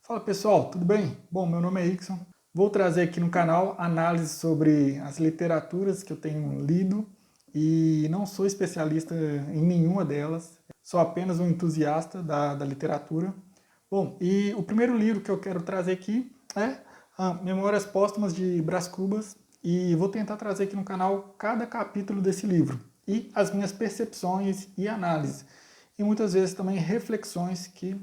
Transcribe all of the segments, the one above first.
Fala pessoal, tudo bem? Bom, meu nome é Rickson. Vou trazer aqui no canal análise sobre as literaturas que eu tenho lido e não sou especialista em nenhuma delas, sou apenas um entusiasta da literatura. Bom, e o primeiro livro que eu quero trazer aqui é Memórias Póstumas de Brás Cubas e vou tentar trazer aqui no canal cada capítulo desse livro e as minhas percepções e análises e muitas vezes também reflexões que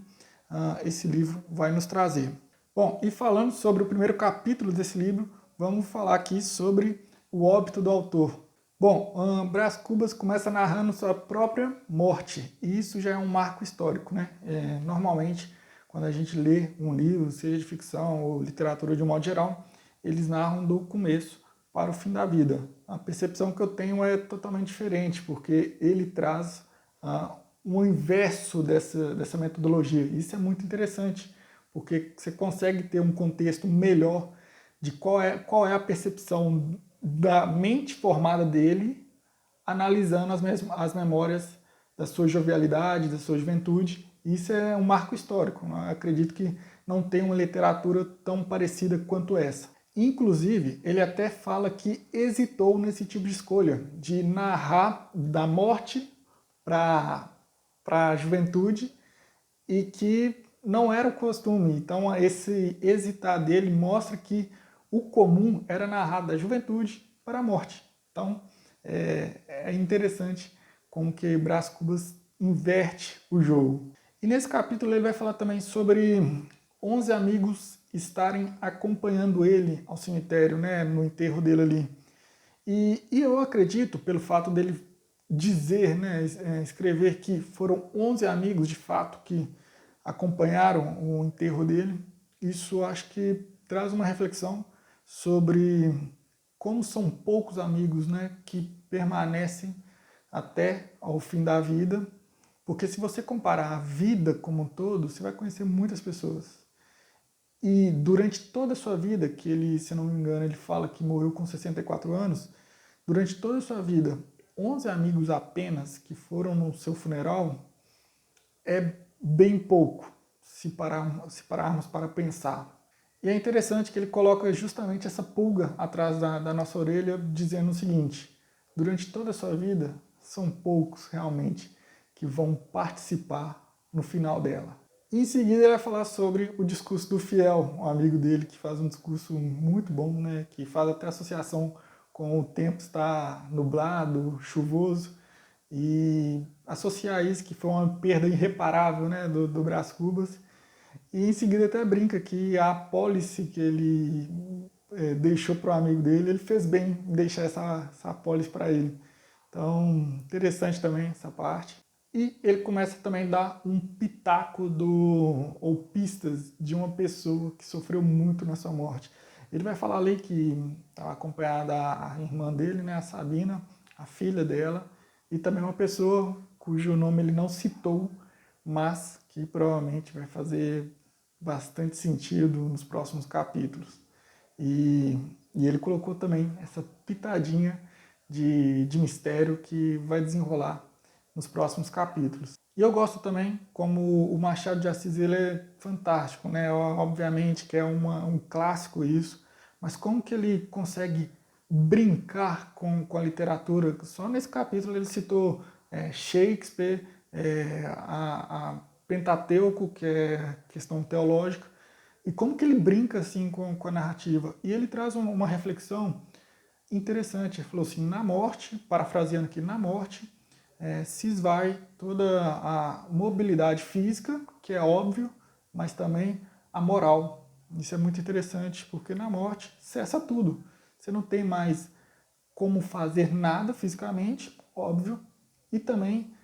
esse livro vai nos trazer. Bom, e falando sobre o primeiro capítulo desse livro, vamos falar aqui sobre o óbito do autor. Bom, Brás Cubas começa narrando sua própria morte, e isso já é um marco histórico, né? Normalmente, quando a gente lê um livro, seja de ficção ou literatura de um modo geral, eles narram do começo para o fim da vida. A percepção que eu tenho é totalmente diferente, porque ele traz o inverso dessa metodologia. Isso é muito interessante, porque você consegue ter um contexto melhor de qual é a percepção da mente formada dele, analisando as memórias da sua jovialidade, da sua juventude. Isso é um marco histórico. Eu acredito que não tem uma literatura tão parecida quanto essa. Inclusive, ele até fala que hesitou nesse tipo de escolha, de narrar da morte para a juventude e que não era o costume. Então esse hesitar dele mostra que o comum era narrar da juventude para a morte. Então é interessante como que Brás Cubas inverte o jogo. E nesse capítulo ele vai falar também sobre 11 amigos estarem acompanhando ele ao cemitério, né, no enterro dele ali. E eu acredito, pelo fato dele dizer, né, escrever que foram 11 amigos de fato que acompanharam o enterro dele, isso acho que traz uma reflexão sobre como são poucos amigos, né, que permanecem até ao fim da vida, porque se você comparar a vida como um todo, você vai conhecer muitas pessoas. E durante toda a sua vida, que ele, se não me engano, ele fala que morreu com 64 anos, durante toda a sua vida, 11 amigos apenas que foram no seu funeral é bem pouco, se pararmos para pensar. E é interessante que ele coloca justamente essa pulga atrás da nossa orelha, dizendo o seguinte: durante toda a sua vida, são poucos realmente que vão participar no final dela. E em seguida ele vai falar sobre o discurso do fiel, um amigo dele que faz um discurso muito bom, né, que faz até associação com o tempo estar nublado, chuvoso, e associar isso que foi uma perda irreparável, né, do Brás Cubas. E em seguida até brinca que a apólice que ele deixou para o amigo dele, ele fez bem em deixar essa apólice para ele. Então, interessante também essa parte. E ele começa também a dar um pitaco ou pistas de uma pessoa que sofreu muito na sua morte. Ele vai falar ali que estava acompanhada a irmã dele, né, a Sabina, a filha dela, e também uma pessoa cujo nome ele não citou, mas que provavelmente vai fazer bastante sentido nos próximos capítulos. E ele colocou também essa pitadinha de mistério que vai desenrolar nos próximos capítulos. E eu gosto também como o Machado de Assis ele é fantástico, né? Obviamente que é um clássico isso, mas como que ele consegue brincar com a literatura? Só nesse capítulo ele citou Shakespeare, a Pentateuco, que é questão teológica, e como que ele brinca assim com a narrativa. E ele traz uma reflexão interessante. Ele falou assim: na morte, parafraseando aqui, na morte se esvai toda a mobilidade física, que é óbvio, mas também a moral. Isso é muito interessante, porque na morte cessa tudo. Você não tem mais como fazer nada fisicamente, óbvio, e também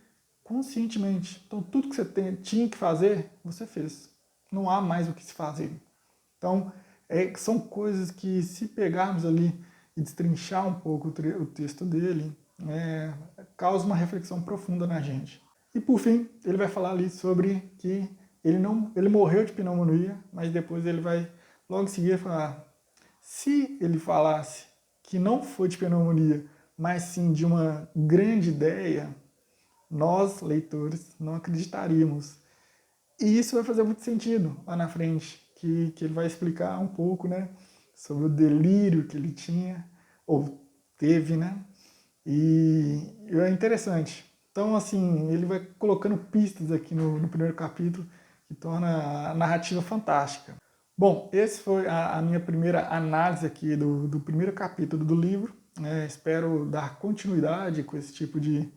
conscientemente. Então tudo que você tinha que fazer, você fez. Não há mais o que se fazer. Então, são coisas que, se pegarmos ali e destrinchar um pouco o texto dele, causa uma reflexão profunda na gente. E por fim, ele vai falar ali sobre que ele morreu de pneumonia, mas depois ele vai logo em seguida falar: se ele falasse que não foi de pneumonia, mas sim de uma grande ideia, nós, leitores, não acreditaríamos. E isso vai fazer muito sentido lá na frente, que ele vai explicar um pouco, né, sobre o delírio que ele tinha, ou teve, né, e é interessante. Então, assim, ele vai colocando pistas aqui no primeiro capítulo que torna a narrativa fantástica. Bom, esse foi a minha primeira análise aqui do primeiro capítulo do livro. Espero dar continuidade com esse tipo de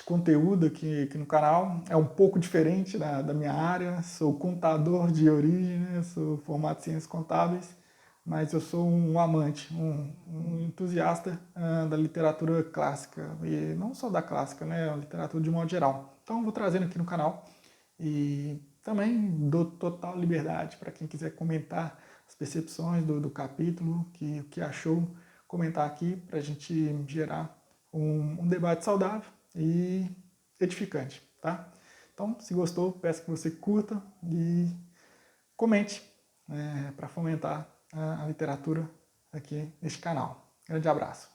conteúdo aqui no canal. É um pouco diferente da minha área, sou contador de origem, né? Sou formado em ciências contábeis, mas eu sou um amante, um entusiasta da literatura clássica, e não só da clássica, né? A literatura de modo geral. Então vou trazendo aqui no canal e também dou total liberdade para quem quiser comentar as percepções do capítulo, o que achou, comentar aqui para a gente gerar um debate saudável e edificante, tá? Então, se gostou, peço que você curta e comente para fomentar a literatura aqui neste canal. Grande abraço!